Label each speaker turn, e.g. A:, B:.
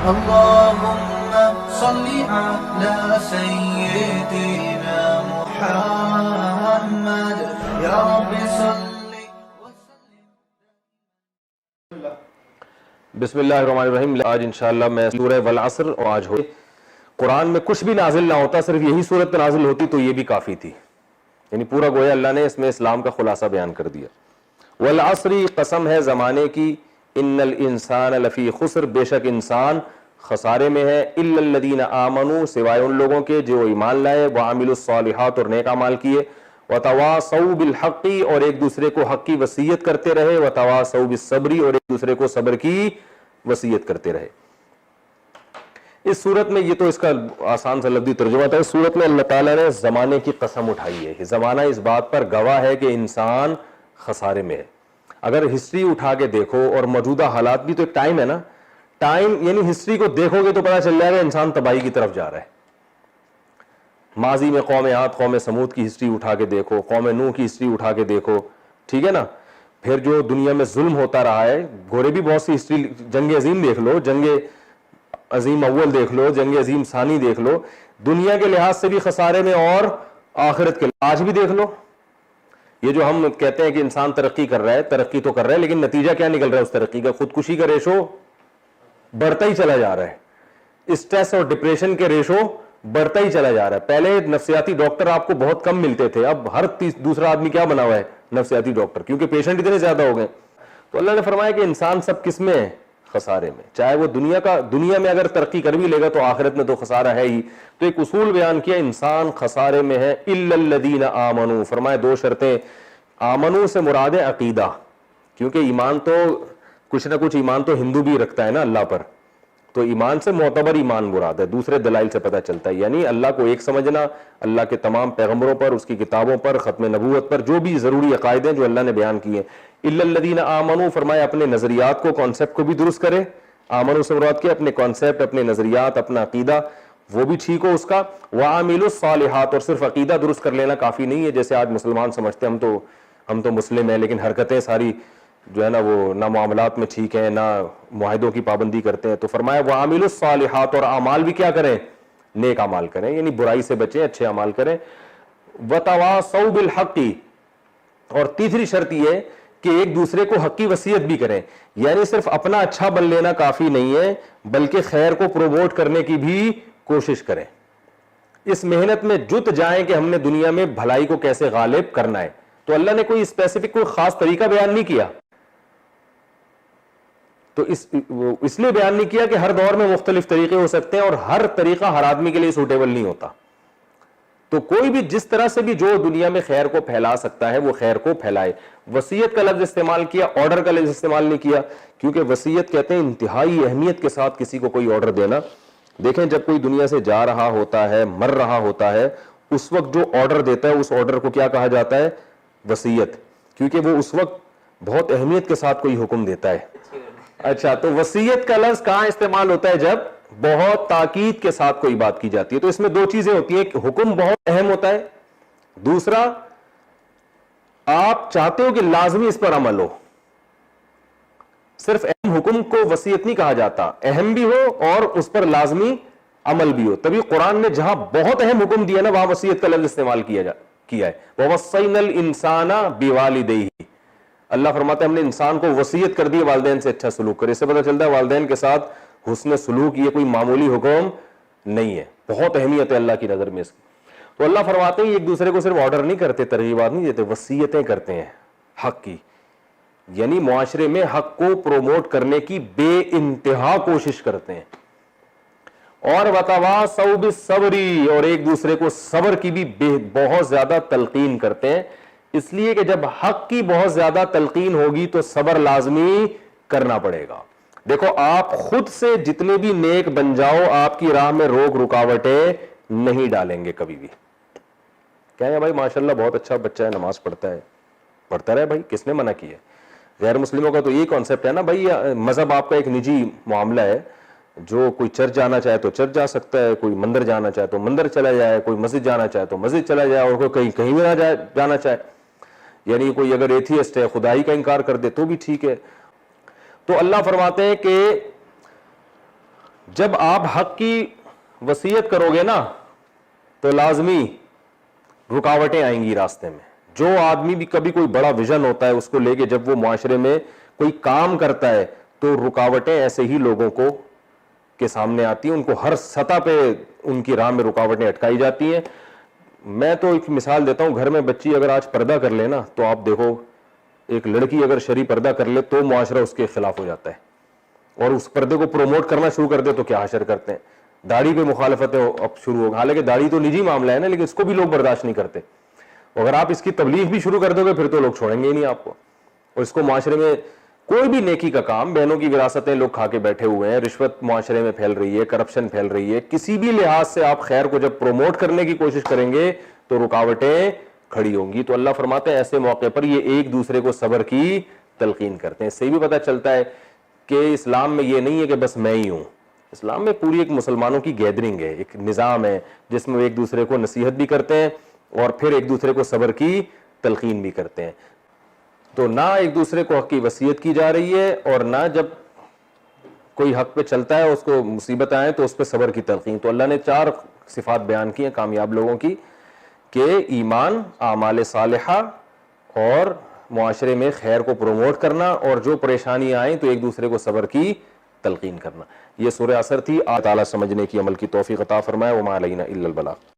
A: اللهم صل على سيدنا محمد يا رب صل.
B: بسم اللہ الرحمن الرحیم. آج انشاءاللہ میں سورہ والعصر، اور آج ہو قرآن میں کچھ بھی نازل نہ ہوتا، صرف یہی صورت نازل ہوتی تو یہ بھی کافی تھی. یعنی پورا گویا اللہ نے اس میں اسلام کا خلاصہ بیان کر دیا. والعصر، قسم ہے زمانے کی، ان الانسان لفی خسر، بے شک انسان خسارے میں ہے، الا الذین آمنوا، سوائے ان لوگوں کے جو ایمان لائے، وعملوا الصالحات، اور نیک اعمال کیے، وتواصوا بالحق، اور ایک دوسرے کو حق کی وصیت کرتے رہے، وتواصوا بالصبر، اور ایک دوسرے کو صبر کی وصیت کرتے رہے. اس صورت میں، یہ تو اس کا آسان سا لفظی ترجمہ تھا، اس صورت میں اللہ تعالیٰ نے زمانے کی قسم اٹھائی ہے. زمانہ اس بات پر گواہ ہے کہ انسان خسارے میں ہے. اگر ہسٹری اٹھا کے دیکھو، اور موجودہ حالات بھی تو ایک ٹائم ہے نا، ٹائم یعنی ہسٹری کو دیکھو گے تو پتہ چل جائے گا انسان تباہی کی طرف جا رہا ہے. ماضی میں قوم عاد، قوم سمود کی ہسٹری اٹھا کے دیکھو، قوم نوح کی ہسٹری اٹھا کے دیکھو، ٹھیک ہے نا. پھر جو دنیا میں ظلم ہوتا رہا ہے، گورے بھی بہت سی ہسٹری، جنگ عظیم دیکھ لو، جنگ عظیم اول دیکھ لو، جنگ عظیم ثانی دیکھ لو، دنیا کے لحاظ سے بھی خسارے میں، اور آخرت کے آج بھی دیکھ لو. یہ جو ہم کہتے ہیں کہ انسان ترقی کر رہا ہے، ترقی تو کر رہا ہے، لیکن نتیجہ کیا نکل رہا ہے اس ترقی کا؟ خودکشی کا ریشو بڑھتا ہی چلا جا رہا ہے، اسٹریس اور ڈپریشن کے ریشو بڑھتا ہی چلا جا رہا ہے. پہلے نفسیاتی ڈاکٹر آپ کو بہت کم ملتے تھے، اب ہر دوسرا آدمی کیا بنا ہوا ہے؟ نفسیاتی ڈاکٹر، کیونکہ پیشنٹ اتنے زیادہ ہو گئے. تو اللہ نے فرمایا کہ انسان سب کس میں ہے؟ خسارے میں. چاہے وہ دنیا میں اگر ترقی کر بھی لے گا تو آخرت میں تو خسارہ ہے ہی. تو ایک اصول بیان کیا، انسان خسارے میں ہے. الا الذین آمنوا، فرمایا دو شرطیں. آمنو سے مراد ہے عقیدہ، کیونکہ ایمان تو کچھ نہ کچھ ایمان تو ہندو بھی رکھتا ہے نا اللہ پر، تو ایمان سے معتبر ایمان مراد ہے، دوسرے دلائل سے پتہ چلتا ہے. یعنی اللہ کو ایک سمجھنا، اللہ کے تمام پیغمبروں پر، اس کی کتابوں پر، ختم نبوت پر، جو بھی ضروری عقائد ہیں جو اللہ نے بیان کیے. الا الذین آمنوا، فرمایا اپنے نظریات کو، کانسیپٹ کو بھی درست کرے. آمنو سے مراد کیا؟ اپنے کانسیپٹ، اپنے نظریات، اپنا عقیدہ وہ بھی ٹھیک ہو اس کا. وعملوا الصالحات، اور صرف عقیدہ درست کر لینا کافی نہیں ہے، جیسے آج مسلمان سمجھتے ہیں ہم تو مسلم ہیں لیکن حرکتیں ساری جو ہے نا وہ نہ معاملات میں ٹھیک ہیں، نہ معاہدوں کی پابندی کرتے ہیں. تو فرمایا وعاملوا الصالحات، اور اعمال بھی کیا کریں؟ نیک اعمال کریں، یعنی برائی سے بچیں، اچھے اعمال کریں. وتواصوا بالحق، اور تیسری شرط یہ کہ ایک دوسرے کو حق کی وصیت بھی کریں. یعنی صرف اپنا اچھا بن لینا کافی نہیں ہے، بلکہ خیر کو پروموٹ کرنے کی بھی کوشش کریں. اس محنت میں جت جائیں کہ ہم نے دنیا میں بھلائی کو کیسے غالب کرنا ہے. تو اللہ نے کوئی اسپیسیفک کوئی خاص طریقہ بیان نہیں کیا، تو اس لیے بیان نہیں کیا کہ ہر دور میں مختلف طریقے ہو سکتے ہیں، اور ہر طریقہ ہر آدمی کے لیے سوٹیبل نہیں ہوتا. تو کوئی بھی جس طرح سے بھی جو دنیا میں خیر کو پھیلا سکتا ہے وہ خیر کو پھیلائے. وصیت کا لفظ استعمال کیا، آرڈر کا لفظ استعمال نہیں کیا، کیونکہ وصیت کہتے ہیں انتہائی اہمیت کے ساتھ کسی کو کوئی آرڈر دینا. دیکھیں جب کوئی دنیا سے جا رہا ہوتا ہے، مر رہا ہوتا ہے، اس وقت جو آرڈر دیتا ہے اس آرڈر کو کیا کہا جاتا ہے؟ وصیت، کیونکہ وہ اس وقت بہت اہمیت کے ساتھ کوئی حکم دیتا ہے. اچھا، تو وصیت کا لفظ کہاں استعمال ہوتا ہے؟ جب بہت تاکید کے ساتھ کوئی بات کی جاتی ہے. تو اس میں دو چیزیں ہوتی ہیں، حکم بہت اہم ہوتا ہے، دوسرا آپ چاہتے ہو کہ لازمی اس پر عمل ہو. صرف اہم حکم کو وصیت نہیں کہا جاتا، اہم بھی ہو اور اس پر لازمی عمل بھی ہو. تبھی قرآن نے جہاں بہت اہم حکم دیا نا وہاں وصیت کا لفظ استعمال کیا ہے. وَوَصَّيْنَا الْإِنسَانَ بِوَالِدَيْهِ، اللہ فرماتا ہے ہم نے انسان کو وصیت کر دی والدین سے اچھا سلوک کرے. اس سے پتہ چلتا ہے والدین کے ساتھ حسن سلوک یہ کوئی معمولی حکم نہیں ہے، بہت اہمیت ہے اللہ کی نظر میں اس کی. تو اللہ فرماتے ہیں ایک دوسرے کو صرف آرڈر نہیں کرتے، ترغیبات نہیں دیتے، وصیتیں کرتے ہیں حق کی. یعنی معاشرے میں حق کو پروموٹ کرنے کی بے انتہا کوشش کرتے ہیں. اور وتواصوا بالصبر، اور ایک دوسرے کو صبر کی بھی بہت زیادہ تلقین کرتے ہیں. اس لیے کہ جب حق کی بہت زیادہ تلقین ہوگی تو صبر لازمی کرنا پڑے گا. دیکھو آپ خود سے جتنے بھی نیک بن جاؤ، آپ کی راہ میں روک رکاوٹیں نہیں ڈالیں گے کبھی بھی. کہیں بھائی ماشاءاللہ بہت اچھا بچہ ہے، نماز پڑھتا ہے، پڑھتا رہے بھائی، کس نے منع کیا ہے؟ غیر مسلموں کا تو یہی کانسیپٹ ہے نا بھائی، مذہب آپ کا ایک نجی معاملہ ہے. جو کوئی چرچ جانا چاہے تو چرچ جا سکتا ہے، کوئی مندر جانا چاہے تو مندر چلا جائے، کوئی مسجد جانا چاہے تو مسجد چلا جائے، اور کوئی کہیں بھی نہ جانا چاہے. یعنی کوئی اگر ایتھیسٹ ہے، خدائی کا انکار کر دے تو بھی ٹھیک ہے. تو اللہ فرماتے ہیں کہ جب آپ حق کی وصیت کرو گے نا تو لازمی رکاوٹیں آئیں گی راستے میں. جو آدمی بھی کبھی کوئی بڑا ویژن ہوتا ہے اس کو لے کے جب وہ معاشرے میں کوئی کام کرتا ہے تو رکاوٹیں ایسے ہی لوگوں کو کے سامنے آتی ہیں, ان کو ہر سطح پہ ان کی راہ میں رکاوٹیں اٹکائی جاتی ہیں. میں تو ایک مثال دیتا ہوں, گھر میں بچی اگر آج پردہ کر لے نا تو آپ دیکھو ایک لڑکی اگر شرعی پردہ کر لے تو معاشرہ اس کے خلاف ہو جاتا ہے, اور اس پردے کو پروموٹ کرنا شروع کر دے تو کیا حشر کرتے ہیں. داڑھی پہ مخالفتیں اب شروع ہو, حالانکہ داڑھی تو نجی معاملہ ہے نا, لیکن اس کو بھی لوگ برداشت نہیں کرتے. اگر آپ اس کی تبلیغ بھی شروع کر دو گے پھر تو لوگ چھوڑیں گے ہی نہیں آپ کو. اور اس کو معاشرے میں کوئی بھی نیکی کا کام, بہنوں کی وراثتیں لوگ کھا کے بیٹھے ہوئے ہیں, رشوت معاشرے میں پھیل رہی ہے, کرپشن پھیل رہی ہے, کسی بھی لحاظ سے آپ خیر کو جب پروموٹ کرنے کی کوشش کریں گے تو رکاوٹیں کھڑی ہوں گی. تو اللہ فرماتے ہیں ایسے موقع پر یہ ایک دوسرے کو صبر کی تلقین کرتے ہیں. اس سے بھی پتہ چلتا ہے کہ اسلام میں یہ نہیں ہے کہ بس میں ہی ہوں, اسلام میں پوری ایک مسلمانوں کی گیدرنگ ہے, ایک نظام ہے جس میں وہ ایک دوسرے کو نصیحت بھی کرتے ہیں اور پھر ایک دوسرے کو صبر کی تلقین بھی کرتے ہیں. تو نہ ایک دوسرے کو حق کی وصیت کی جا رہی ہے, اور نہ جب کوئی حق پہ چلتا ہے اس کو مصیبت آئے تو اس پہ صبر کی تلقین. تو اللہ نے 4 صفات بیان کی ہیں کامیاب لوگوں کی, کہ ایمان, اعمال صالحہ, اور معاشرے میں خیر کو پروموٹ کرنا, اور جو پریشانی آئیں تو ایک دوسرے کو صبر کی تلقین کرنا. یہ سورہ عصر تھی. اللہ تعالیٰ سمجھنے کی عمل کی توفیق عطا فرمائے. وما علینا الا البلاغ.